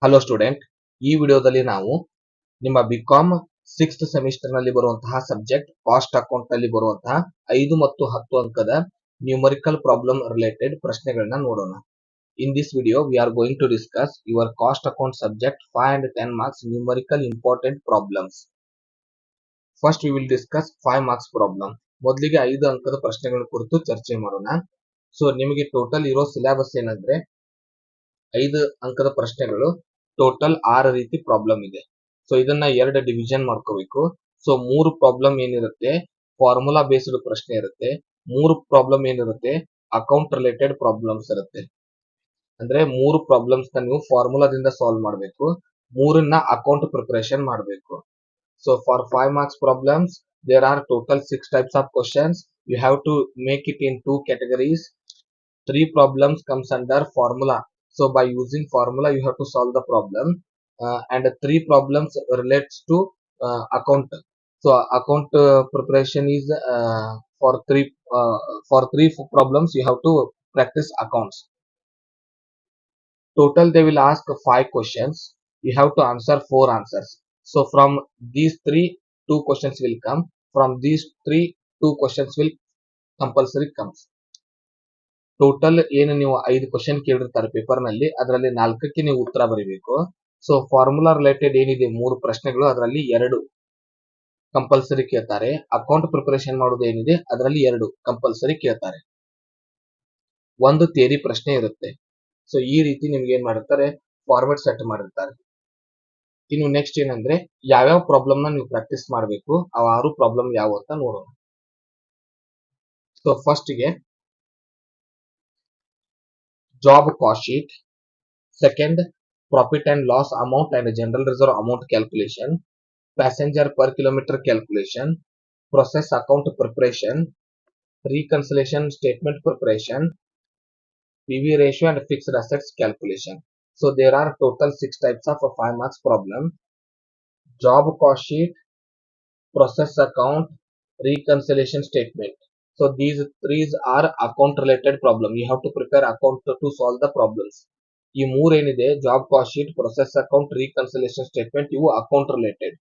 Hello student, ಈ ವಿಡಿಯೋದಲ್ಲಿ ನಾವು ನಿಮ್ಮ ಬಿಕಾಮ್ 6th ಸೆಮಿಸ್ಟರ್ ನಲ್ಲಿ ಬರುವಂತಹ ಸಬ್ಜೆಕ್ಟ್ ಕಾಸ್ಟ್ ಅಕೌಂಟ್ ನಲ್ಲಿ ಬರುವಂತಹ 5 ಮತ್ತು 10 ಅಂಕದ ನ್ಯೂಮರಿಕಲ್ ಪ್ರಾಬ್ಲಮ್ ರಿಲೇಟೆಡ್ ಪ್ರಶ್ನೆಗಳನ್ನ ನೋಡೋಣ. In this video we are going to discuss your cost account subject 5 and 10 marks numerical important problems. First we will discuss 5 marks problem. ಮೊದಲಿಗೆ 5 ಅಂಕದ ಪ್ರಶ್ನೆಗಳ ಕುರಿತು ಚರ್ಚೆ ಮಾಡೋಣ. ಸೊ ನಿಮಗೆ ಟೋಟಲ್ ಇರೋ ಸಿಲೆಬಸ್ ಏನಂದ್ರೆ 5 ಅಂಕದ ಪ್ರಶ್ನೆಗಳು ಟೋಟಲ್ 6 ರೀತಿ ಪ್ರಾಬ್ಲಮ್ ಇದೆ. ಸೊ ಇದನ್ನ 2 ಡಿವಿಷನ್ ಮಾಡ್ಕೋಬೇಕು. ಸೊ 3 ಪ್ರಾಬ್ಲಮ್ ಏನಿರುತ್ತೆ ಫಾರ್ಮುಲಾ ಬೇಸ್ಡ್ ಪ್ರಶ್ನೆ ಇರುತ್ತೆ, 3 ಪ್ರಾಬ್ಲಮ್ ಏನಿರುತ್ತೆ ಅಕೌಂಟ್ ರಿಲೇಟೆಡ್ ಪ್ರಾಬ್ಲಮ್ಸ್ ಇರುತ್ತೆ. ಅಂದ್ರೆ 3 ಪ್ರಾಬ್ಲಮ್ಸ್ ನ ನೀವು ಫಾರ್ಮುಲಾದಿಂದ ಸಾಲ್ವ್ ಮಾಡಬೇಕು, 3ನ್ನ ಅಕೌಂಟ್ ಪ್ರಿಪರೇಷನ್ ಮಾಡಬೇಕು. So for 5 marks problems there are total 6 types of questions. You have to make it in 2 categories. 3 problems comes under formula. So by using formula you have to solve the problem, and 3 problems relates to account. So account preparation is for 3 problems you have to practice accounts. Total they will ask 5 questions. You have to answer 4 answers. So from these 3, 2 questions will come. From these 3, 2 questions will compulsory comes. Total ಏನು ನೀವು 5 question ಕೇಳಿರ್ತಾರೆ paper ನಲ್ಲಿ, ಅದರಲ್ಲಿ 4ಕ್ಕೆ ನೀವು ಉತ್ತರ ಬರೀಬೇಕು. So formula related ಏನಿದೆ 3 ಪ್ರಶ್ನೆಗಳು, ಅದರಲ್ಲಿ 2 ಕಂಪಲ್ಸರಿ ಕೇಳ್ತಾರೆ. ಅಕೌಂಟ್ ಪ್ರಿಪರೇಷನ್ ಮಾಡೋದು ಏನಿದೆ ಅದರಲ್ಲಿ 2 ಕಂಪಲ್ಸರಿ ಕೇಳ್ತಾರೆ. ಒಂದು ಥಿಯರಿ ಪ್ರಶ್ನೆ ಇರುತ್ತೆ. ಸೊ ಈ ರೀತಿ ನಿಮ್ಗೆ ಏನ್ ಮಾಡಿರ್ತಾರೆ ಫಾರ್ಮೆಟ್ ಸೆಟ್ ಮಾಡಿರ್ತಾರೆ. ಇನ್ನು ನೆಕ್ಸ್ಟ್ ಏನಂದ್ರೆ ಯಾವ್ಯಾವ ಪ್ರಾಬ್ಲಮ್ ನ ನೀವು ಪ್ರಾಕ್ಟೀಸ್ ಮಾಡಬೇಕು, ಆ 6 ಪ್ರಾಬ್ಲಮ್ ಯಾವ ಅಂತ ನೋಡೋಣ. ಸೊ ಫಸ್ಟ್ ಗೆ job cost sheet, second profit and loss amount and general reserve amount calculation, passenger per kilometer calculation, process account preparation, reconciliation statement preparation, PV ratio and fixed assets calculation. So there are total 6 types of 5 marks problem: job cost sheet, process account, reconciliation statement. So these 3 are account related problem. You have to prepare account to solve the problems. ಈ 3 ಏನಿದೆ job cost sheet, process account, reconciliation statement, ಇವು account related.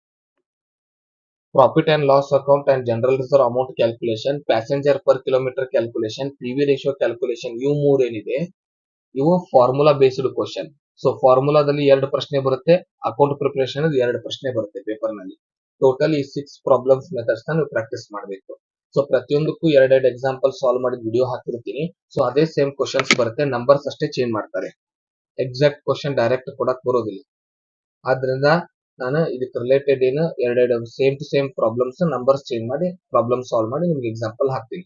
Profit and loss account and general reserve amount calculation, passenger per kilometre calculation, PV ratio calculation, ಇವು 3 ಏನಿದೆ ಇವು formula based question. So ಫಾರ್ಮುಲಾದಲ್ಲಿ 2 ಪ್ರಶ್ನೆ ಬರುತ್ತೆ, account preparation 2 ಪ್ರಶ್ನೆ ಬರುತ್ತೆ paper ನಲ್ಲಿ. ಟೋಟಲ್ ಈ 6 ಪ್ರಾಬ್ಲಮ್ಸ್ ಮೆಥಡ್ಸ್ ನೀವು ಪ್ರಾಕ್ಟೀಸ್ ಮಾಡಬೇಕು. ಸೊ ಪ್ರತಿಯೊಂದಕ್ಕೂ 2 ಎಕ್ಸಾಂಪಲ್ ಸಾಲ್ವ್ ಮಾಡಿದ ವಿಡಿಯೋ ಹಾಕಿರ್ತೀನಿ. ಸೊ ಅದೇ ಸೇಮ್ ಕ್ವಶನ್ಸ್ ಬರುತ್ತೆ, ನಂಬರ್ಸ್ ಅಷ್ಟೇ ಚೇಂಜ್ ಮಾಡ್ತಾರೆ. ಎಕ್ಸಾಕ್ಟ್ ಕ್ವಶನ್ ಡೈರೆಕ್ಟ್ ಕೊಡಕ್ ಬರೋದಿಲ್ಲ. ಆದ್ರಿಂದ ನಾನು ಇದಕ್ಕೆ ರಿಲೇಟೆಡ್ ಏನು 2 same to same problems numbers change ಮಾಡಿ ಪ್ರಾಬ್ಲಮ್ ಸಾಲ್ವ್ ಮಾಡಿ ನಿಮ್ಗೆ ಎಕ್ಸಾಂಪಲ್ ಹಾಕ್ತೀನಿ.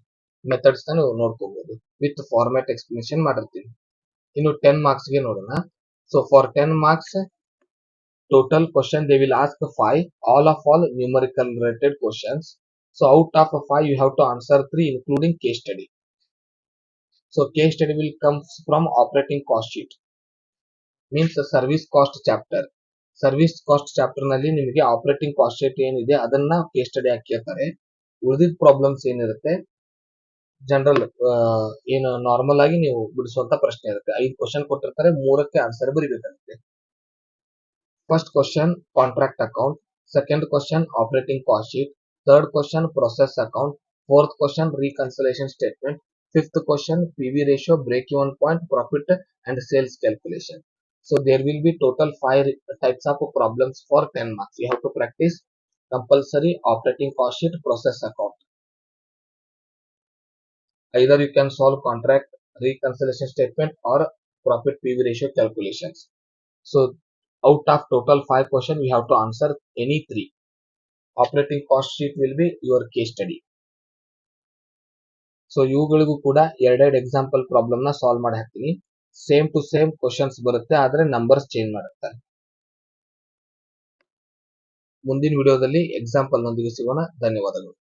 ಮೆಥಡ್ಸ್ ನೀವು ನೋಡ್ಕೋಬಹುದು, ವಿತ್ ಫಾರ್ಮ್ಯಾಟ್ ಎಕ್ಸ್ಪ್ಲನೇಷನ್ ಮಾಡಿರ್ತೀನಿ. ಇನ್ನು 10 marks ಗೆ ನೋಡೋಣ. So for 10 marks total question they will ask 5, all numerical related questions. So out of 5 you have to answer 3 including case study. So case study will comes from operating cost sheet, means service cost chapter. Service cost chapter ನಲ್ಲಿ ನಿಮಗೆ operating cost sheet ಏನಿದೆ ಅದನ್ನ case study ಆಗಿ ಕೇಳ್ತಾರೆ. ಉಳಿದಿದ್ದ problems ಏನಿರುತ್ತೆ general ಏನು normal ಆಗಿ ನೀವು ಬಿಡಿಸುವಂತ ಪ್ರಶ್ನೆ ಇರುತ್ತೆ. 5 ಕ್ವಶನ್ ಕೊಟ್ಟಿರ್ತಾರೆ, 3ಕ್ಕೆ ಆನ್ಸರ್ ಬರೀಬೇಕಾಗುತ್ತೆ. First question contract account, second question operating cost sheet, third question process account, fourth question reconciliation statement, fifth question PV ratio, break even point, profit and sales calculation. So there will be total 5 types of problems for 10 marks. You have to practice compulsory operating cost sheet, process account. Either you can solve contract, reconciliation statement or profit PV ratio calculations. So out of total 5 questions you have to answer any 3. Operating cost sheet will be your case study. So ಇವುಗಳಿಗೂ ಕೂಡ 2 example problem ನ solve ಮಾಡಿ ಹಾಕ್ತೀನಿ. Same to same questions ಬರುತ್ತೆ, ಆದ್ರೆ numbers change ಮಾಡುತ್ತಾರೆ. ಮುಂದಿನ ವಿಡಿಯೋದಲ್ಲಿ ಎಕ್ಸಾಂಪಲ್ ನೊಂದಿಗೆ ಸಿಗೋಣ. ಧನ್ಯವಾದಗಳು.